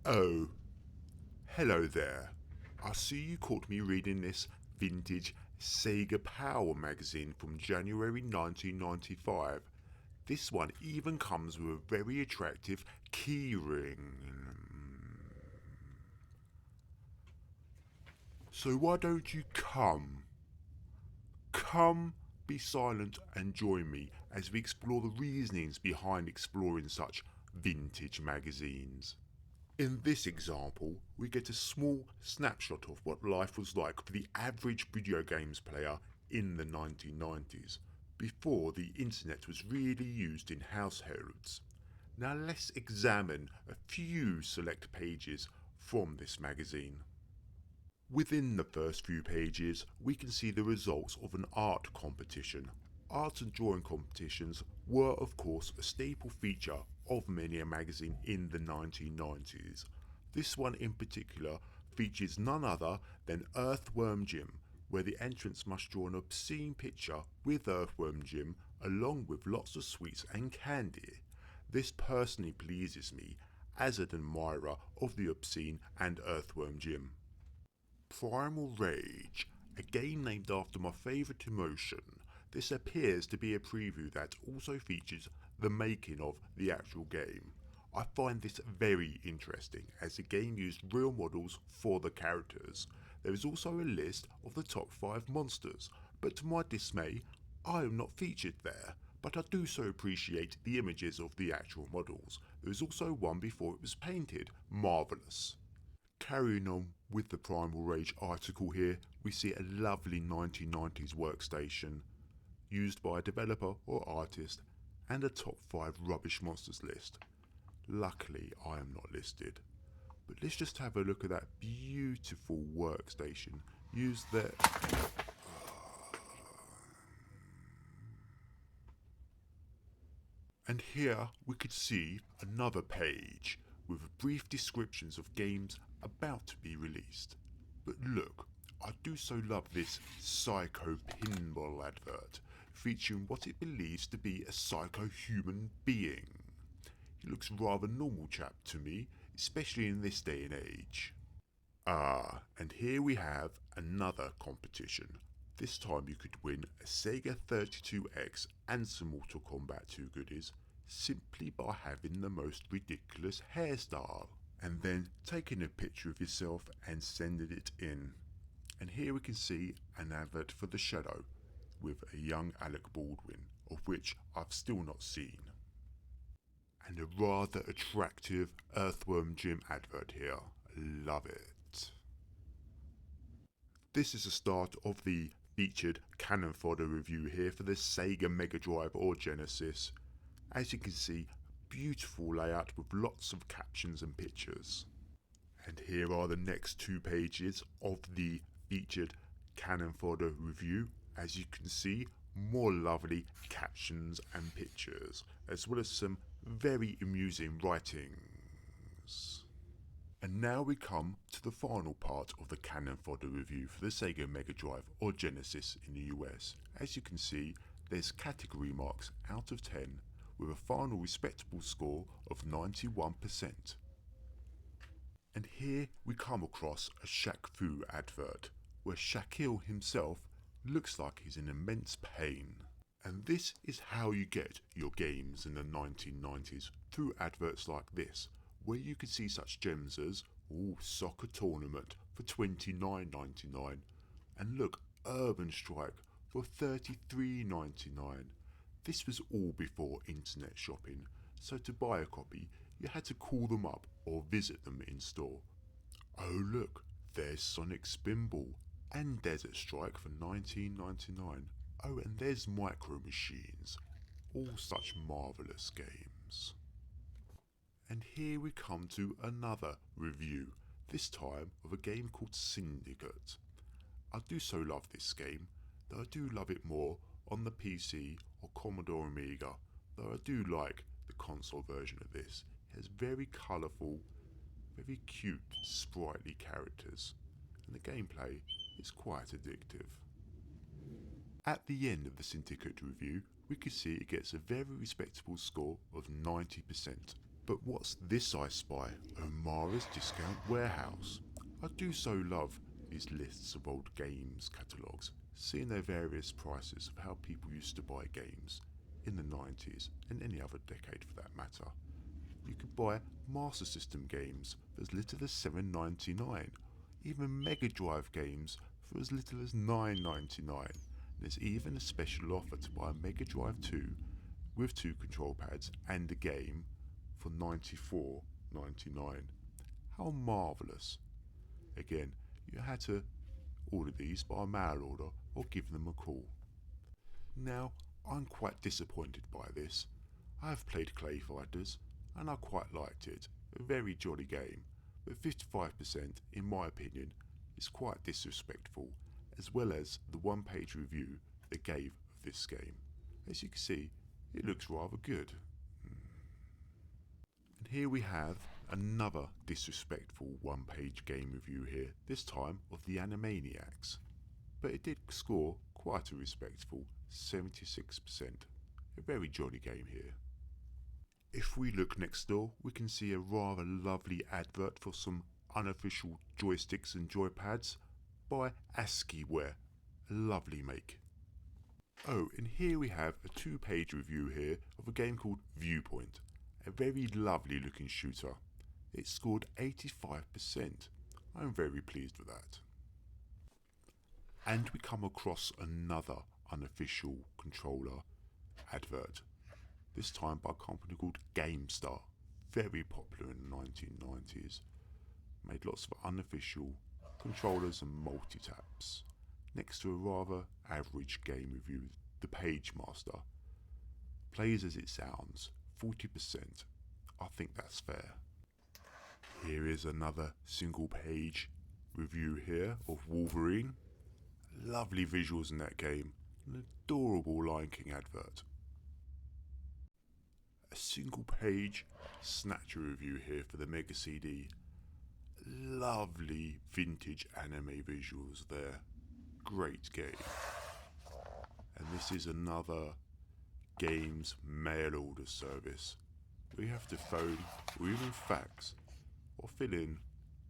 Oh, hello there. I see you caught me reading this vintage Sega Power magazine from January 1995. This one even comes with a very attractive keyring. So why don't you come? Come, be silent and join me as we explore the reasonings behind exploring such vintage magazines. In this example, we get a small snapshot of what life was like for the average video games player in the 1990s, before the internet was really used in households. Now let's examine a few select pages from this magazine. Within the first few pages, we can see the results of an art competition. Art and drawing competitions were of course a staple feature of many a magazine in the 1990s. This one in particular features none other than Earthworm Jim, where the entrants must draw an obscene picture with Earthworm Jim along with lots of sweets and candy. This personally pleases me as an admirer of the obscene and Earthworm Jim. Primal Rage, a game named after my favourite emotion. This appears to be a preview that also features the making of the actual game. I find this very interesting as the game used real models for the characters. There is also a list of the top 5 monsters, but to my dismay, I am not featured there. But I do so appreciate the images of the actual models. There is also one before it was painted. Marvellous. Carrying on with the Primal Rage article here, we see a lovely 1990s workstation used by a developer or artist and a top 5 rubbish monsters list. Luckily I am not listed. But let's just have a look at that beautiful workstation used there. And here we could see another page with brief descriptions of games about to be released. But look, I do so love this psycho pinball advert, featuring what it believes to be a psycho human being. He looks rather normal chap to me, especially in this day and age. Ah, and here we have another competition. This time you could win a Sega 32X and some Mortal Kombat 2 goodies simply by having the most ridiculous hairstyle and then taking a picture of yourself and sending it in. And here we can see an advert for The Shadow with a young Alec Baldwin, of which I've still not seen. And a rather attractive Earthworm Jim advert here. Love it. This is the start of the featured Cannon Fodder review here for the Sega Mega Drive or Genesis. As you can see, beautiful layout with lots of captions and pictures. And here are the next 2 pages of the featured Cannon Fodder review. As you can see, more lovely captions and pictures, as well as some very amusing writings. And now we come to the final part of the Cannon Fodder review for the Sega Mega Drive or Genesis in the US. As you can see, there's category marks out of 10 with a final respectable score of 91%. And here we come across a Shaq Fu advert, where Shaquille himself looks like he's in immense pain. And this is how you get your games in the 1990s, through adverts like this, where you can see such gems as Soccer Tournament for $29.99, and look, Urban Strike for $33.99. This was all before internet shopping, so to buy a copy you had to call them up or visit them in store. Oh look, there's Sonic Spinball and Desert Strike for $19.99. Oh, and there's Micro Machines. All such marvellous games. And here we come to another review, this time of a game called Syndicate. I do so love this game, though I do love it more on the PC or Commodore Amiga, though I do like the console version of this. It has very colourful, very cute, sprightly characters, and the gameplay is quite addictive. At the end of the Syndicate review, we can see it gets a very respectable score of 90%. But what's this I spy? Omara's Discount Warehouse. I do so love these lists of old games catalogues, seeing their various prices of how people used to buy games in the 90s and any other decade for that matter. You could buy Master System games for as little as $7.99, even Mega Drive games for as little as $9.99. There's even a special offer to buy a Mega Drive 2 with 2 control pads and a game for $94.99. How marvellous. Again, you had to order these by mail order or give them a call. Now, I'm quite disappointed by this. I have played Clay Fighters and I quite liked it. A very jolly game, but 55% in my opinion is quite disrespectful, as well as the one-page review they gave of this game. As you can see, it looks rather good. And here we have another disrespectful one-page game review here, this time of the Animaniacs. But it did score quite a respectful 76%. A very jolly game here. If we look next door, we can see a rather lovely advert for some unofficial joysticks and joypads by ASCIIware. A lovely make. Oh, and here we have a 2-page review here of a game called Viewpoint. A very lovely looking shooter. It scored 85%. I'm very pleased with that. And we come across another unofficial controller advert. This time by a company called GameStar. Very popular in the 1990s. Made lots of unofficial controllers and multi-taps. Next to a rather average game review, The Page Master. Plays as it sounds, 40%. I think that's fair. Here is another single page review here of Wolverine. Lovely visuals in that game. An adorable Lion King advert. A single page Snatcher review here for the Mega CD. Lovely vintage anime visuals there. Great game. And this is another games mail order service. We have to phone or even fax or fill in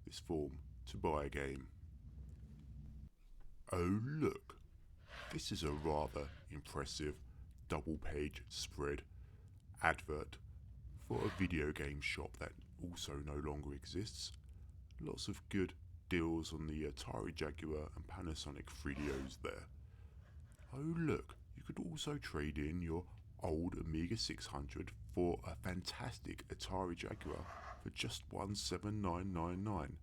this form to buy a game. Oh look, this is a rather impressive double-page spread advert for a video game shop that also no longer exists. Lots of good deals on the Atari Jaguar and Panasonic 3DOs there. Oh look, you could also trade in your old Amiga 600 for a fantastic Atari Jaguar for just $179.99.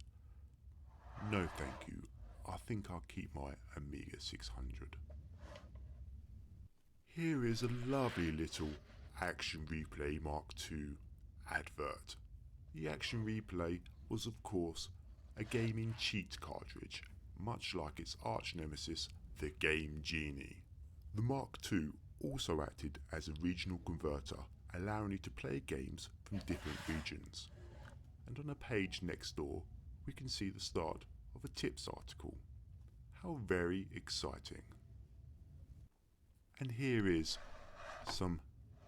No thank you, I think I'll keep my Amiga 600. Here is a lovely little Action Replay Mark II advert. The Action Replay was of course a gaming cheat cartridge, much like its arch nemesis, the Game Genie. The Mark II also acted as a regional converter, allowing you to play games from different regions. And on a page next door, we can see the start of a tips article. How very exciting. And here is some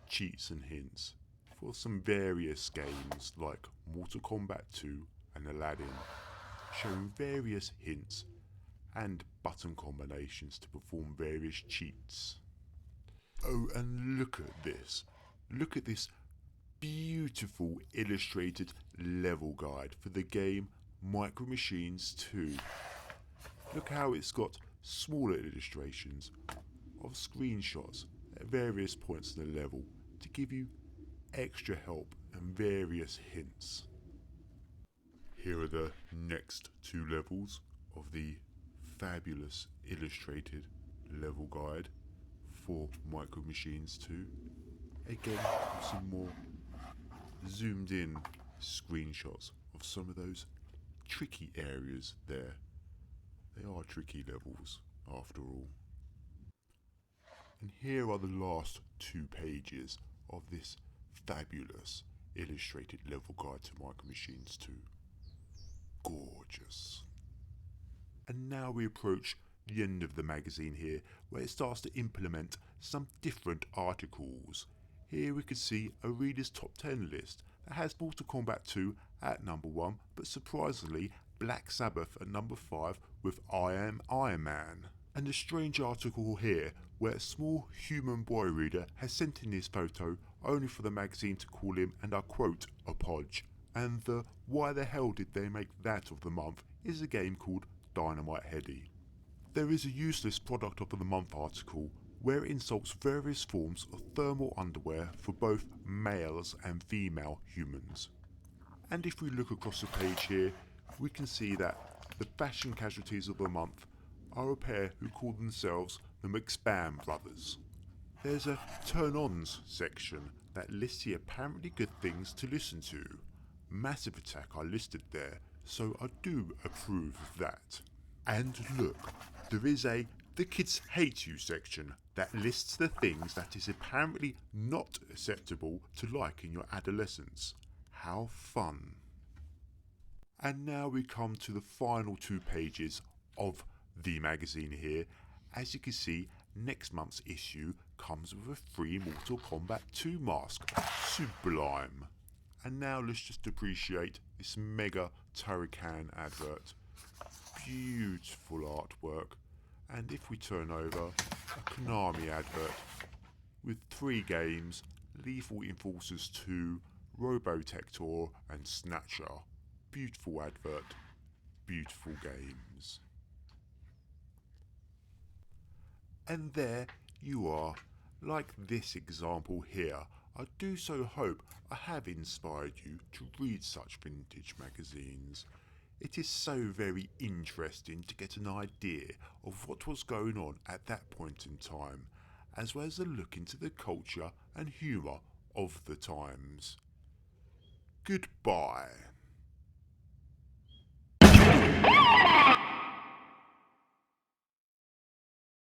cheats and hints for some various games like Mortal Kombat 2 and Aladdin, showing various hints and button combinations to perform various cheats. Oh, and look at this. Look at this beautiful illustrated level guide for the game Micro Machines 2. Look how it's got smaller illustrations of screenshots at various points in the level to give you extra help and various hints. Here are the next 2 levels of the fabulous illustrated level guide for Micro Machines 2. Again, some more zoomed in screenshots of some of those tricky areas there. They are tricky levels after all. And here are the last 2 pages of this fabulous illustrated level guide to Micro Machines 2. Gorgeous. And now we approach the end of the magazine here, where it starts to implement some different articles. Here we can see a reader's top 10 list that has Mortal Kombat 2 at number 1, but surprisingly Black Sabbath at number 5 with I Am Iron Man. And a strange article here where a small human boy reader has sent in this photo only for the magazine to call him, and I quote, a podge. And the why the hell did they make that of the month is a game called Dynamite Headdy. There is a useless product of the month article where it insults various forms of thermal underwear for both males and female humans. And if we look across the page here, we can see that the fashion casualties of the month are a pair who call themselves the McSpam Brothers. There's a turn-ons section that lists the apparently good things to listen to. Massive Attack are listed there, so I do approve of that. And look, there is a The Kids Hate You section that lists the things that is apparently not acceptable to like in your adolescence. How fun. And now we come to the final 2 pages of the magazine here. As you can see, next month's issue comes with a free Mortal Kombat 2 mask. Sublime. And now let's just appreciate this mega Turrican advert. Beautiful artwork. And if we turn over, a Konami advert with 3 games, Lethal Enforcers 2, Robotector and Snatcher. Beautiful advert, beautiful games. And there you are, like this example here. I do so hope I have inspired you to read such vintage magazines. It is so very interesting to get an idea of what was going on at that point in time, as well as a look into the culture and humour of the times. Goodbye.